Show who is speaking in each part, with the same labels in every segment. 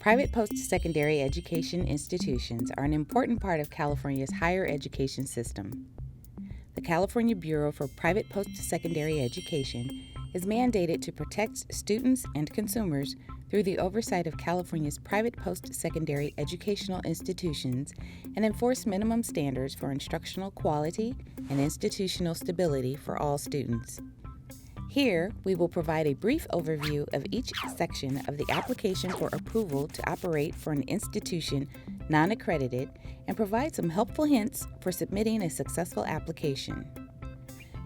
Speaker 1: Private post-secondary education institutions are an important part of California's higher education system. The California Bureau for Private Post-Secondary Education is mandated to protect students and consumers through the oversight of California's private post-secondary educational institutions and enforce minimum standards for instructional quality and institutional stability for all students. Here, we will provide a brief overview of each section of the application for approval to operate for an institution non-accredited and provide some helpful hints for submitting a successful application.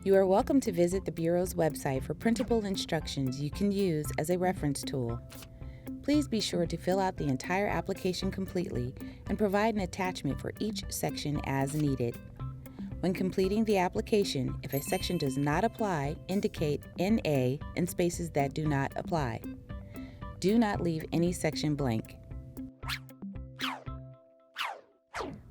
Speaker 1: You are welcome to visit the Bureau's website for printable instructions you can use as a reference tool. Please be sure to fill out the entire application completely and provide an attachment for each section as needed. When completing the application, if a section does not apply, indicate NA in spaces that do not apply. Do not leave any section blank.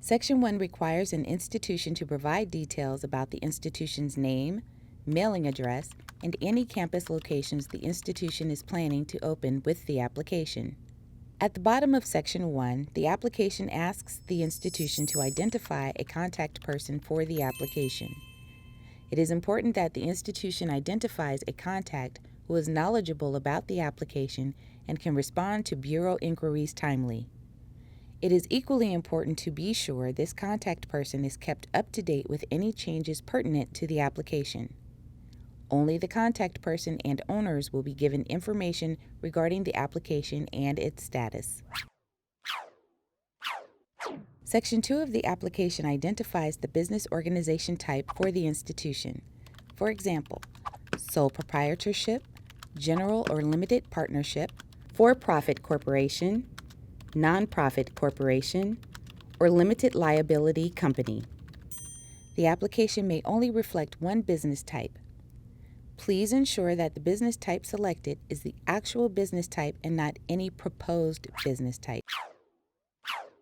Speaker 1: Section 1 requires an institution to provide details about the institution's name, mailing address, and any campus locations the institution is planning to open with the application. At the bottom of Section 1, the application asks the institution to identify a contact person for the application. It is important that the institution identifies a contact who is knowledgeable about the application and can respond to Bureau inquiries timely. It is equally important to be sure this contact person is kept up to date with any changes pertinent to the application. Only the contact person and owners will be given information regarding the application and its status. Section 2 of the application identifies the business organization type for the institution. For example, sole proprietorship, general or limited partnership, for-profit corporation, nonprofit corporation, or limited liability company. The application may only reflect one business type. Please ensure that the business type selected is the actual business type and not any proposed business type.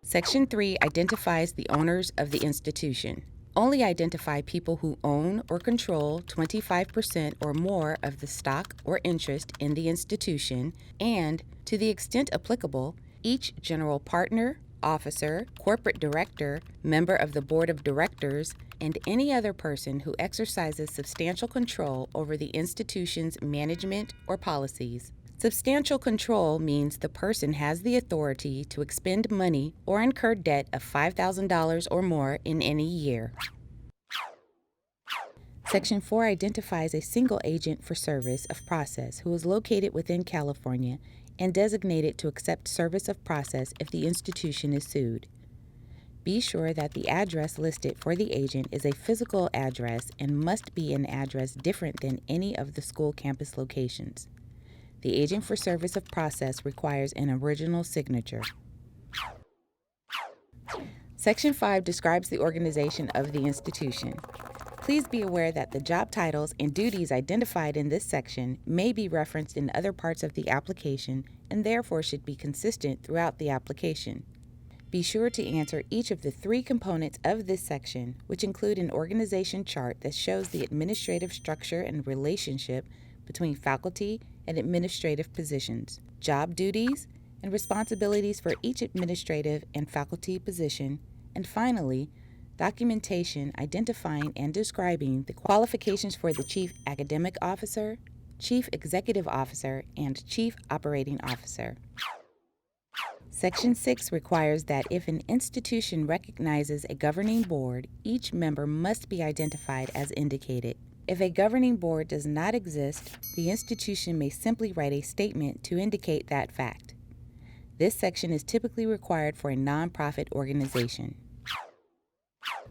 Speaker 1: Section 3 identifies the owners of the institution. Only identify people who own or control 25% or more of the stock or interest in the institution, and, to the extent applicable, each general partner, officer, corporate director, member of the board of directors, and any other person who exercises substantial control over the institution's management or policies. Substantial control means the person has the authority to expend money or incur debt of $5,000 or more in any year. Section 4 identifies a single agent for service of process who is located within California and designated to accept service of process if the institution is sued. Be sure that the address listed for the agent is a physical address and must be an address different than any of the school campus locations. The agent for service of process requires an original signature. Section 5 describes the organization of the institution. Please be aware that the job titles and duties identified in this section may be referenced in other parts of the application and therefore should be consistent throughout the application. Be sure to answer each of the 3 components of this section, which include an organization chart that shows the administrative structure and relationship between faculty and administrative positions, job duties and responsibilities for each administrative and faculty position, and finally, documentation identifying and describing the qualifications for the Chief Academic Officer, Chief Executive Officer, and Chief Operating Officer. Section 6 requires that if an institution recognizes a governing board, each member must be identified as indicated. If a governing board does not exist, the institution may simply write a statement to indicate that fact. This section is typically required for a nonprofit organization.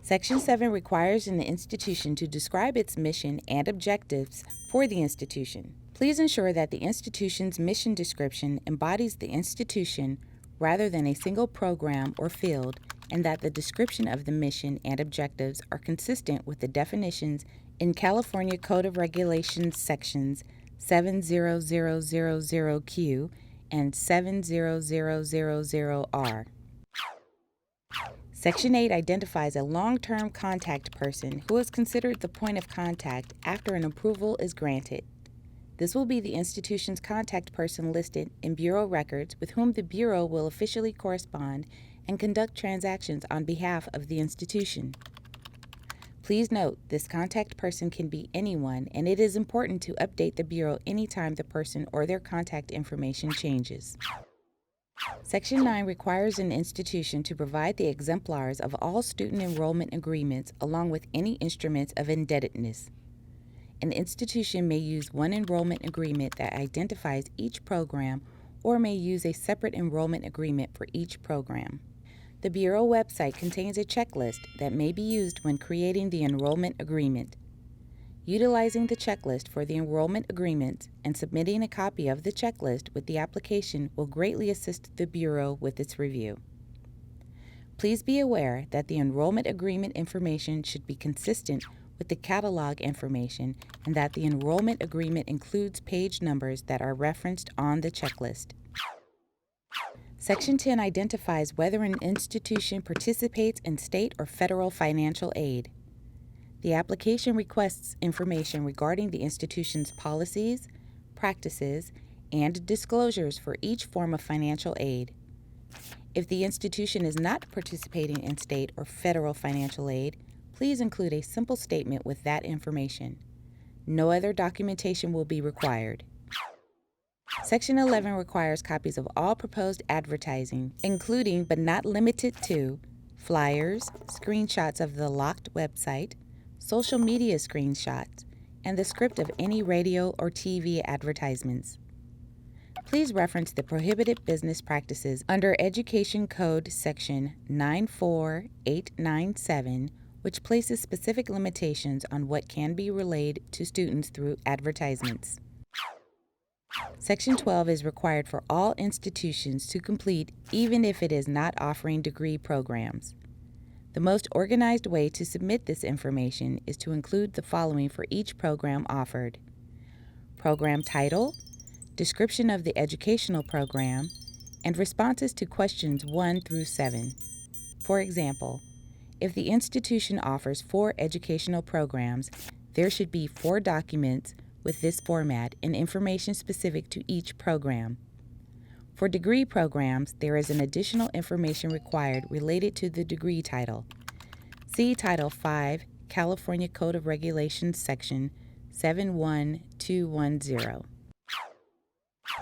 Speaker 1: Section 7 requires an institution to describe its mission and objectives for the institution. Please ensure that the institution's mission description embodies the institution rather than a single program or field, and that the description of the mission and objectives are consistent with the definitions in California Code of Regulations sections 70000Q and 70000R. Section 8 identifies a long-term contact person who is considered the point of contact after an approval is granted. This will be the institution's contact person listed in Bureau records with whom the Bureau will officially correspond and conduct transactions on behalf of the institution. Please note, this contact person can be anyone, and it is important to update the Bureau anytime the person or their contact information changes. Section 9 requires an institution to provide the exemplars of all student enrollment agreements along with any instruments of indebtedness. An institution may use one enrollment agreement that identifies each program or may use a separate enrollment agreement for each program. The Bureau website contains a checklist that may be used when creating the enrollment agreement. Utilizing the checklist for the enrollment agreements and submitting a copy of the checklist with the application will greatly assist the Bureau with its review. Please be aware that the enrollment agreement information should be consistent with the catalog information and that the enrollment agreement includes page numbers that are referenced on the checklist. Section 10 identifies whether an institution participates in state or federal financial aid. The application requests information regarding the institution's policies, practices, and disclosures for each form of financial aid. If the institution is not participating in state or federal financial aid, please include a simple statement with that information. No other documentation will be required. Section 11 requires copies of all proposed advertising, including but not limited to flyers, screenshots of the locked website, social media screenshots, and the script of any radio or TV advertisements. Please reference the prohibited business practices under Education Code Section 94897, which places specific limitations on what can be relayed to students through advertisements. Section 12 is required for all institutions to complete even if it is not offering degree programs. The most organized way to submit this information is to include the following for each program offered: program title, description of the educational program, and responses to questions 1 through 7. For example, if the institution offers 4 educational programs, there should be 4 documents with this format and information specific to each program. For degree programs, there is an additional information required related to the degree title. See Title 5, California Code of Regulations, Section 71210.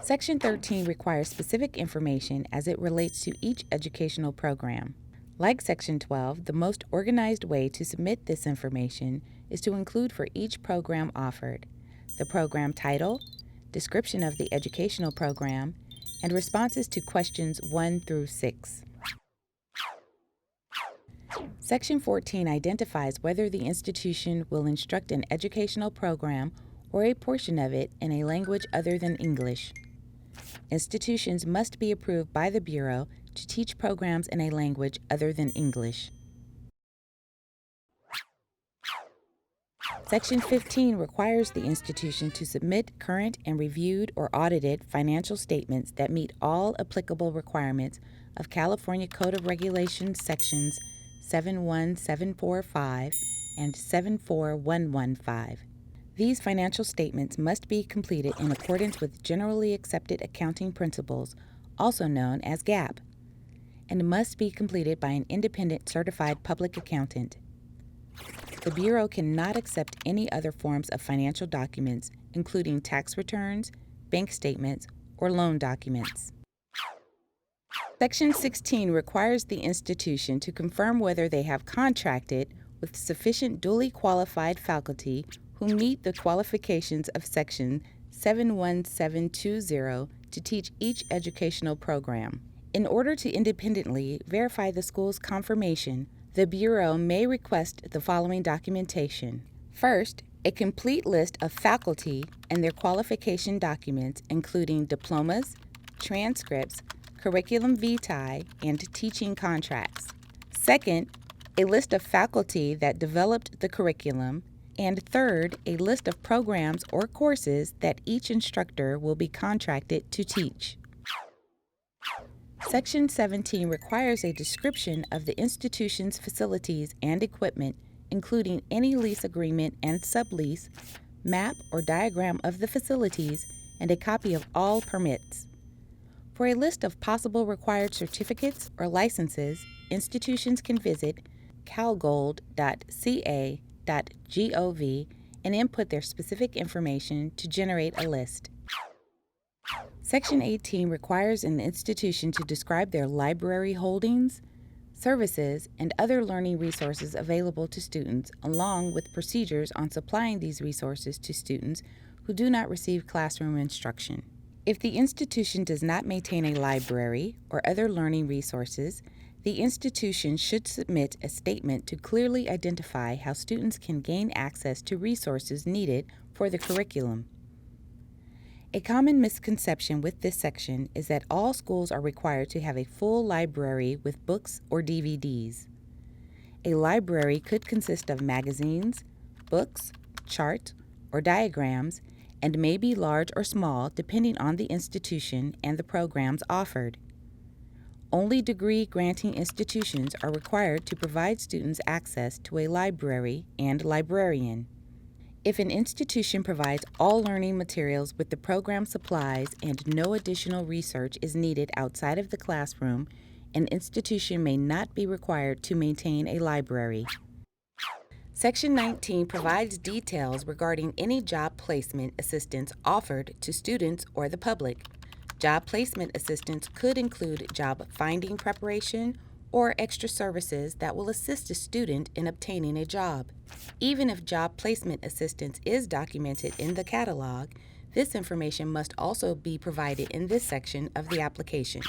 Speaker 1: Section 13 requires specific information as it relates to each educational program. Like Section 12, the most organized way to submit this information is to include for each program offered the program title, description of the educational program, and responses to questions 1 through 6. Section 14 identifies whether the institution will instruct an educational program or a portion of it in a language other than English. Institutions must be approved by the Bureau to teach programs in a language other than English. Section 15 requires the institution to submit current and reviewed or audited financial statements that meet all applicable requirements of California Code of Regulations Sections 71745 and 74115. These financial statements must be completed in accordance with generally accepted accounting principles, also known as GAAP, and must be completed by an independent certified public accountant. The Bureau cannot accept any other forms of financial documents, including tax returns, bank statements, or loan documents. Section 16 requires the institution to confirm whether they have contracted with sufficient duly qualified faculty who meet the qualifications of Section 71720 to teach each educational program. In order to independently verify the school's confirmation, the Bureau may request the following documentation. First, a complete list of faculty and their qualification documents, including diplomas, transcripts, curriculum vitae, and teaching contracts. Second, a list of faculty that developed the curriculum. And third, a list of programs or courses that each instructor will be contracted to teach. Section 17 requires a description of the institution's facilities and equipment, including any lease agreement and sublease, map or diagram of the facilities, and a copy of all permits. For a list of possible required certificates or licenses, institutions can visit calgold.ca.gov and input their specific information to generate a list. Section 18 requires an institution to describe their library holdings, services, and other learning resources available to students, along with procedures on supplying these resources to students who do not receive classroom instruction. If the institution does not maintain a library or other learning resources, the institution should submit a statement to clearly identify how students can gain access to resources needed for the curriculum. A common misconception with this section is that all schools are required to have a full library with books or DVDs. A library could consist of magazines, books, charts, or diagrams, and may be large or small depending on the institution and the programs offered. Only degree-granting institutions are required to provide students access to a library and librarian. If an institution provides all learning materials with the program supplies and no additional research is needed outside of the classroom, an institution may not be required to maintain a library. Section 19 provides details regarding any job placement assistance offered to students or the public. Job placement assistance could include job finding preparation or extra services that will assist a student in obtaining a job. Even if job placement assistance is documented in the catalog, this information must also be provided in this section of the application.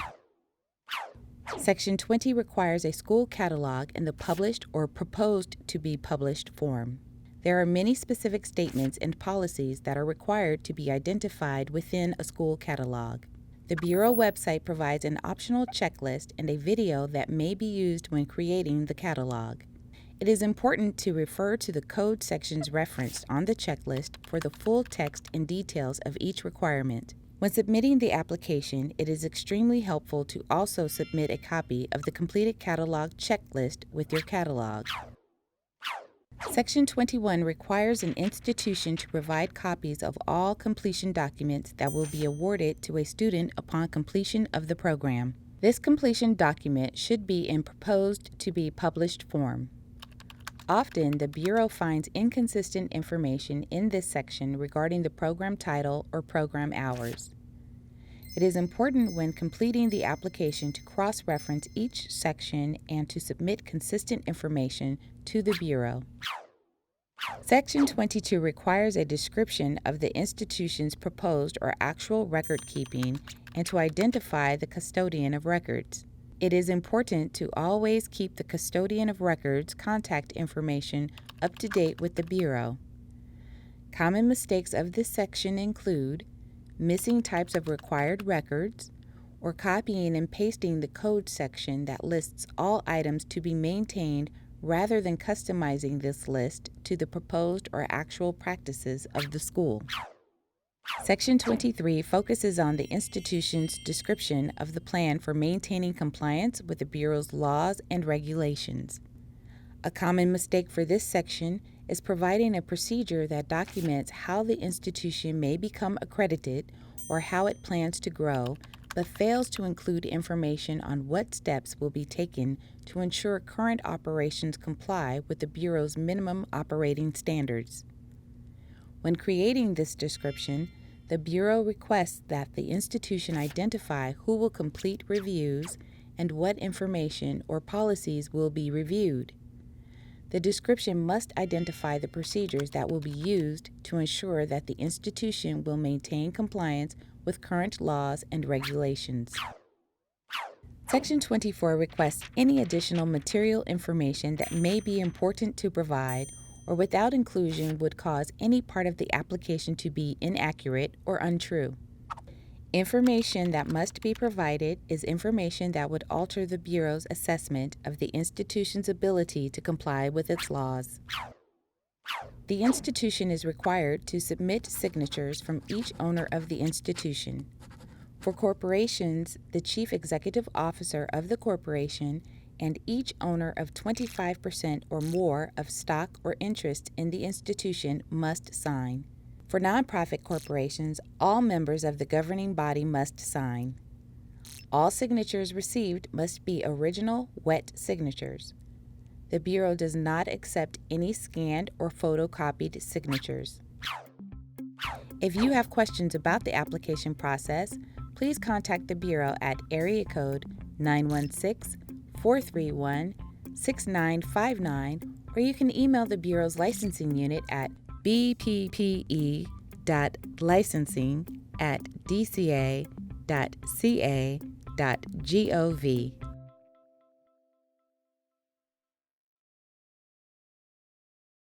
Speaker 1: Section 20 requires a school catalog in the published or proposed to be published form. There are many specific statements and policies that are required to be identified within a school catalog. The Bureau website provides an optional checklist and a video that may be used when creating the catalog. It is important to refer to the code sections referenced on the checklist for the full text and details of each requirement. When submitting the application, it is extremely helpful to also submit a copy of the completed catalog checklist with your catalog. Section 21 requires an institution to provide copies of all completion documents that will be awarded to a student upon completion of the program. This completion document should be in proposed to be published form. Often, the Bureau finds inconsistent information in this section regarding the program title or program hours. It is important when completing the application to cross-reference each section and to submit consistent information to the Bureau. Section 22 requires a description of the institution's proposed or actual record keeping and to identify the custodian of records. It is important to always keep the custodian of records' contact information up to date with the Bureau. Common mistakes of this section include missing types of required records, or copying and pasting the code section that lists all items to be maintained rather than customizing this list to the proposed or actual practices of the school. Section 23 focuses on the institution's description of the plan for maintaining compliance with the Bureau's laws and regulations. A common mistake for this section is providing a procedure that documents how the institution may become accredited or how it plans to grow, but fails to include information on what steps will be taken to ensure current operations comply with the Bureau's minimum operating standards. When creating this description, the Bureau requests that the institution identify who will complete reviews and what information or policies will be reviewed. The description must identify the procedures that will be used to ensure that the institution will maintain compliance with current laws and regulations. Section 24 requests any additional material information that may be important to provide or without inclusion would cause any part of the application to be inaccurate or untrue. Information that must be provided is information that would alter the Bureau's assessment of the institution's ability to comply with its laws. The institution is required to submit signatures from each owner of the institution. For corporations, the chief executive officer of the corporation and each owner of 25% or more of stock or interest in the institution must sign. For nonprofit corporations, all members of the governing body must sign. All signatures received must be original, wet signatures. The Bureau does not accept any scanned or photocopied signatures. If you have questions about the application process, please contact the Bureau at area code 916-431-6959, or you can email the Bureau's licensing unit at bppe.licensing@dca.ca.gov.